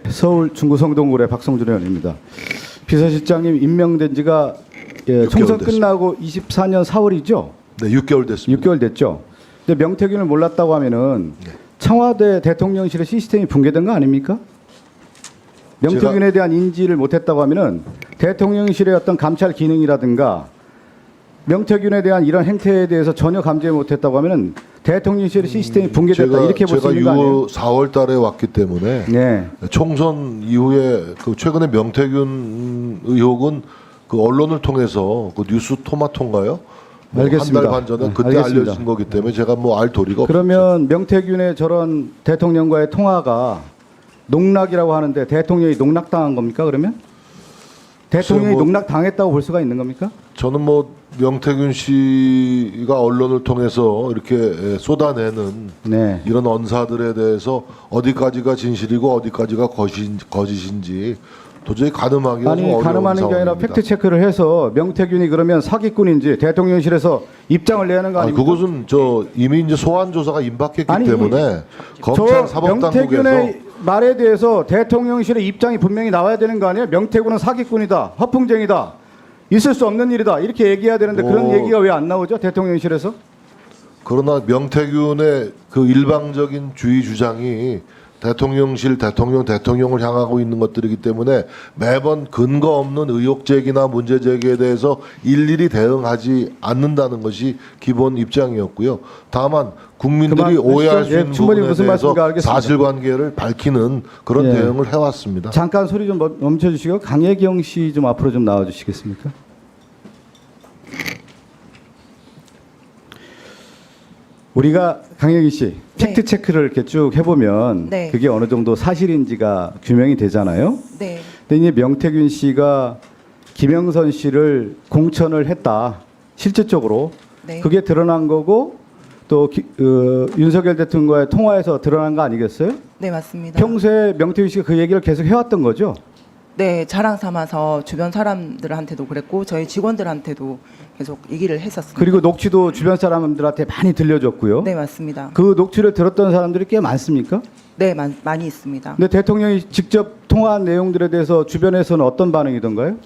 서울 중구 성동구의 박성준 의원입니다. 비서실장님 임명된 지가 총선 됐습니다. 끝나고 24년 4월이죠? 네, 6개월 됐습니다. 6개월 됐죠? 근데 명태균을 몰랐다고 하면은 네. 청와대 대통령실의 시스템이 붕괴된 거 아닙니까? 명태균에 대한 인지를 못했다고 하면은 대통령실의 어떤 감찰 기능이라든가 명태균에 대한 이런 행태에 대해서 전혀 감지 못했다고 하면은 대통령실의 시스템이 붕괴됐다 이렇게 볼 수 있는 거 아니에요? 4월 달에 왔기 때문에 네. 총선 이후에 그 최근에 명태균 의혹은 그 언론을 통해서 그 뉴스 토마토인가요? 알겠습니다. 한 달 반 전에 네, 그때 알겠습니다. 알려진 거기 때문에 제가 뭐 알 도리가 없죠. 그러면 명태균의 저런 대통령과의 통화가 농락이라고 하는데 대통령이 농락당한 겁니까 그러면? 대통령이 뭐- 농락당했다고 볼 수가 있는 겁니까? 저는 뭐 명태균 씨가 언론을 통해서 이렇게 쏟아내는 네. 이런 언사들에 대해서 어디까지가 진실이고 어디까지가 거짓인지 도저히 가늠하기가 좀 아니 어려운 가늠하는 게 아니라 상황입니다. 팩트 체크를 해서 명태균이 그러면 사기꾼인지 대통령실에서 입장을 내야 하는 거 아니 아닙니까? 그것은 저 이미 이제 소환 조사가 임박했기 아니, 때문에 검찰 저 명태균의 사법당국에서 말에 대해서 대통령실의 입장이 분명히 나와야 되는 거 아니에요? 명태균은 사기꾼이다, 허풍쟁이다, 있을 수 없는 일이다 이렇게 얘기해야 되는데 그런 뭐- 얘기가 왜 안 나오죠? 대통령실에서? 그러나 명태균의 그 일방적인 주의 주장이 대통령실 대통령을 향하고 있는 것들이기 때문에 매번 근거 없는 의혹 제기나 문제 제기에 대해서 일일이 대응하지 않는다는 것이 기본 입장이었고요. 다만 국민들이 그만 오해할 수 예, 있는 충분히 부분에 무슨 대해서 말씀인가 알겠습니다. 사실관계를 밝히는 그런 예. 대응을 해왔습니다. 잠깐 소리 좀 멈춰주시고 강혜경 씨 좀 앞으로 좀 나와주시겠습니까? 우리가 강혜경 씨 팩트 체크를 이렇게 쭉 해보면 네. 그게 어느 정도 사실인지가 규명이 되잖아요. 네, 근데 이제 명태균 씨가 김영선 씨를 공천을 했다 실질적으로 네. 그게 드러난 거고 또 윤석열 대통령과의 통화에서 드러난 거 아니겠어요? 네 맞습니다. 평소에 명태균 씨가 그 얘기를 계속 해왔던 거죠. 네 자랑 삼아서 주변 사람들한테도 그랬고 저희 직원들한테도 계속 얘기를 했었습니다. 그리고 녹취도 주변 사람들한테 많이 들려줬고요. 네 맞습니다. 그 녹취를 들었던 사람들이 꽤 많습니까? 네 많이 있습니다. 근데 대통령이 직접 통화한 내용들에 대해서 주변에서는 어떤 반응이던가요?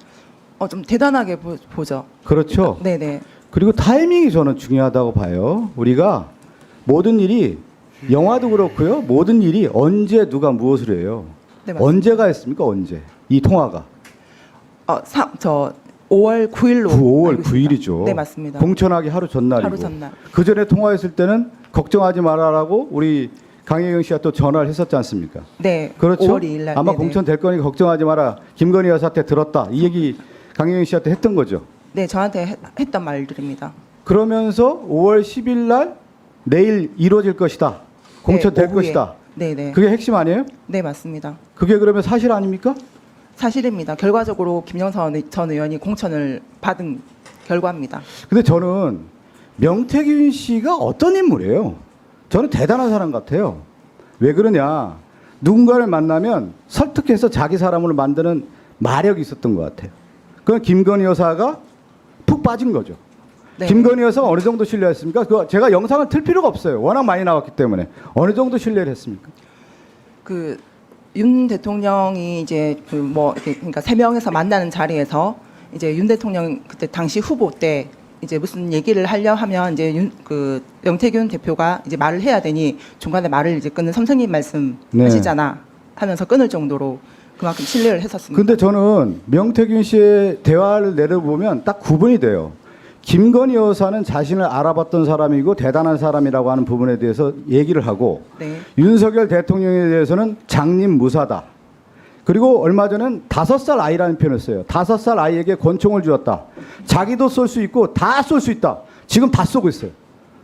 좀 대단하게 보죠. 그렇죠. 네네. 그리고 타이밍이 저는 중요하다고 봐요. 우리가 모든 일이 영화도 그렇고요. 모든 일이 언제 누가 무엇을 해요. 네, 맞습니다. 언제가 했습니까? 언제? 이 통화가. 저 5월 9일로 5월 9일이죠. 네 맞습니다. 공천하기 하루 전날이고. 하루 전날. 그 전에 통화했을 때는 걱정하지 말아라고 우리 강혜경 씨가 또 전화를 했었지 않습니까? 네. 그렇죠. 5월 2일 날. 아마 네네. 공천 될 거니까 걱정하지 마라. 김건희 여사한테 들었다. 이 얘기 강혜경 씨한테 했던 거죠. 네 저한테 했던 말들입니다. 그러면서 5월 10일 날 내일 이루어질 것이다. 공천 네, 될 오후에. 것이다. 네네. 그게 핵심 아니에요? 네 맞습니다. 그게 그러면 사실 아닙니까? 사실입니다. 결과적으로 김영선 전 의원이 공천을 받은 결과입니다. 근데 저는 명태균 씨가 어떤 인물이에요? 저는 대단한 사람 같아요. 왜 그러냐? 누군가를 만나면 설득해서 자기 사람으로 만드는 마력이 있었던 것 같아요. 그건 김건희 여사가 푹 빠진 거죠. 네. 김건희 여사가 어느 정도 신뢰했습니까? 그거 제가 영상을 틀 필요가 없어요. 워낙 많이 나왔기 때문에. 어느 정도 신뢰를 했습니까? 그 윤 대통령이 이제 그러니까 세 명에서 만나는 자리에서 이제 윤 대통령 그때 당시 후보 때 이제 무슨 얘기를 하려 하면 이제 영태균 대표가 이제 말을 해야 되니 중간에 말을 이제 끊는 선생님 말씀 네. 하시잖아 하면서 끊을 정도로 그만큼 신뢰를 했었습니다. 근데 저는 명태균 씨의 대화를 내려보면 딱 구분이 돼요. 김건희 여사는 자신을 알아봤던 사람이고 대단한 사람이라고 하는 부분에 대해서 얘기를 하고 네. 윤석열 대통령에 대해서는 장님무사다. 그리고 얼마 전엔 5살 아이라는 표현을 써요. 5살 아이에게 권총을 주었다. 자기도 쏠 수 있고 다 쏠 수 있다. 지금 다 쏘고 있어요.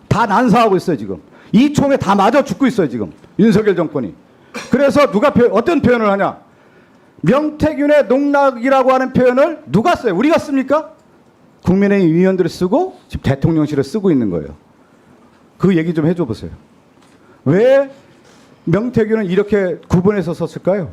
다 난사하고 있어요 지금. 이 총에 다 맞아 죽고 있어요 지금. 윤석열 정권이. 그래서 누가 어떤 표현을 하냐. 명태균의 농락이라고 하는 표현을 누가 써요? 우리가 씁니까? 국민의힘 위원들이 쓰고 지금 대통령실에 쓰고 있는 거예요. 그 얘기 좀 해줘 보세요. 왜 명태균은 이렇게 구분해서 썼을까요?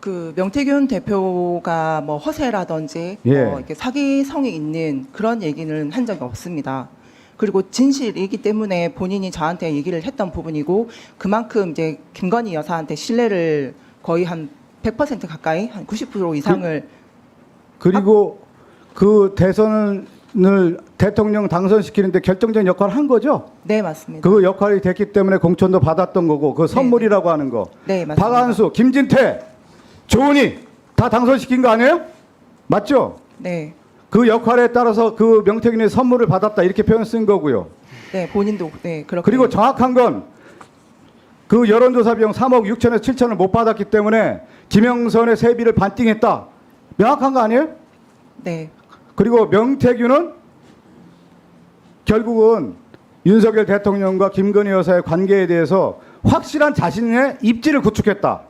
그 명태균 대표가 뭐 허세라든지 예. 이렇게 사기성이 있는 그런 얘기는 한 적이 없습니다. 그리고 진실이기 때문에 본인이 저한테 얘기를 했던 부분이고 그만큼 이제 김건희 여사한테 신뢰를 거의 한 100% 가까이 한 90% 이상을 그리고 그 대선을 대통령 당선시키는데 결정적인 역할을 한 거죠. 네, 맞습니다. 그 역할이 됐기 때문에 공천도 받았던 거고 그 선물이라고 하는 거. 네, 맞습니다. 박한수, 김진태, 조은희 다 당선시킨 거 아니에요? 맞죠? 네. 그 역할에 따라서 그 명태균의 선물을 받았다 이렇게 표현 쓴 거고요. 네, 본인도 네, 그렇게 그리고 정확한 건 그 여론조사 비용 3억 6천에서 7천을 못 받았기 때문에 김영선의 세비를 반띵했다. 명확한 거 아니에요? 네. 그리고 명태균은 결국은 윤석열 대통령과 김건희 여사의 관계에 대해서 확실한 자신의 입지를 구축했다.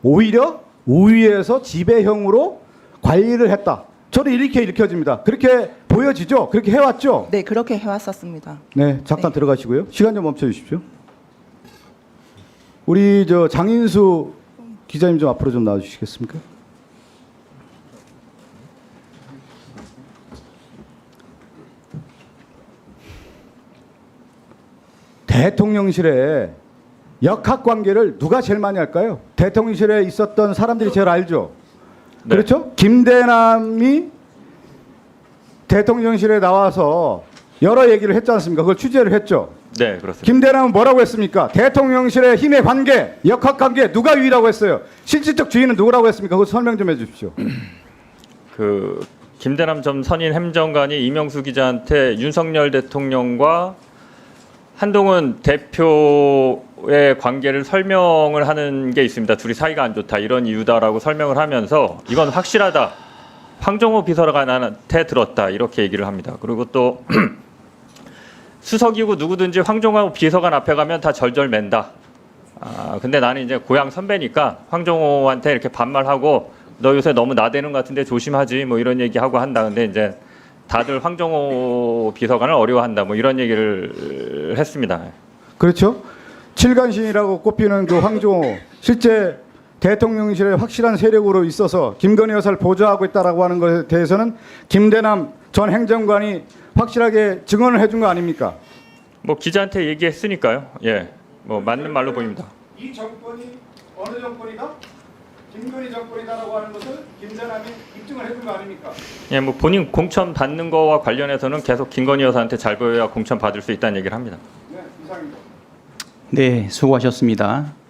오히려 우위에서 지배형으로 관리를 했다. 저도 이렇게 읽혀집니다. 그렇게 보여지죠? 그렇게 해왔죠? 네, 그렇게 해왔었습니다. 네, 잠깐 네. 들어가시고요. 시간 좀 멈춰 주십시오. 우리 저 장인수 기자님 좀 앞으로 좀 나와주시겠습니까? 대통령실에 역학 관계를 누가 제일 많이 할까요? 대통령실에 있었던 사람들이 제일 알죠. 네. 그렇죠? 김대남이 대통령실에 나와서 여러 얘기를 했지 않습니까? 그걸 취재를 했죠. 네, 그렇습니다. 김대남은 뭐라고 했습니까? 대통령실의 힘의 관계, 역학 관계 누가 유의라고 했어요? 실질적 주인은 누구라고 했습니까? 그거 설명 좀 해주십시오. 그 김대남 전 선임 행정관이 이명수 기자한테 윤석열 대통령과 한동훈 대표의 관계를 설명을 하는 게 있습니다. 둘이 사이가 안 좋다 이런 이유다라고 설명을 하면서 이건 확실하다. 황정호 비서관한테 들었다 이렇게 얘기를 합니다. 그리고 또 수석이고 누구든지 황정호 비서관 앞에 가면 다 절절맨다. 근데 나는 이제 고향 선배니까 황정호한테 이렇게 반말하고 너 요새 너무 나대는 것 같은데 조심하지 뭐 이런 얘기하고 한다. 근데 이제 다들 황정호 비서관을 어려워한다 뭐 이런 얘기를 했습니다. 그렇죠? 칠간신이라고 꼽히는 그 황종호 실제 대통령실의 확실한 세력으로 있어서 김건희 여사를 보좌하고 있다라고 하는 것에 대해서는 김대남 전 행정관이 확실하게 증언을 해준 거 아닙니까? 뭐 기자한테 얘기했으니까요. 예, 뭐 맞는 말로 보입니다. 이 정권이 어느 정권이다? 김건희 정권이다라고 하는 것을 김대남이 입증을 해준 거 아닙니까? 예, 뭐 본인 공천 받는 거와 관련해서는 계속 김건희 여사한테 잘 보여야 공천 받을 수 있다는 얘기를 합니다. 네, 이상입니다. 네, 수고하셨습니다.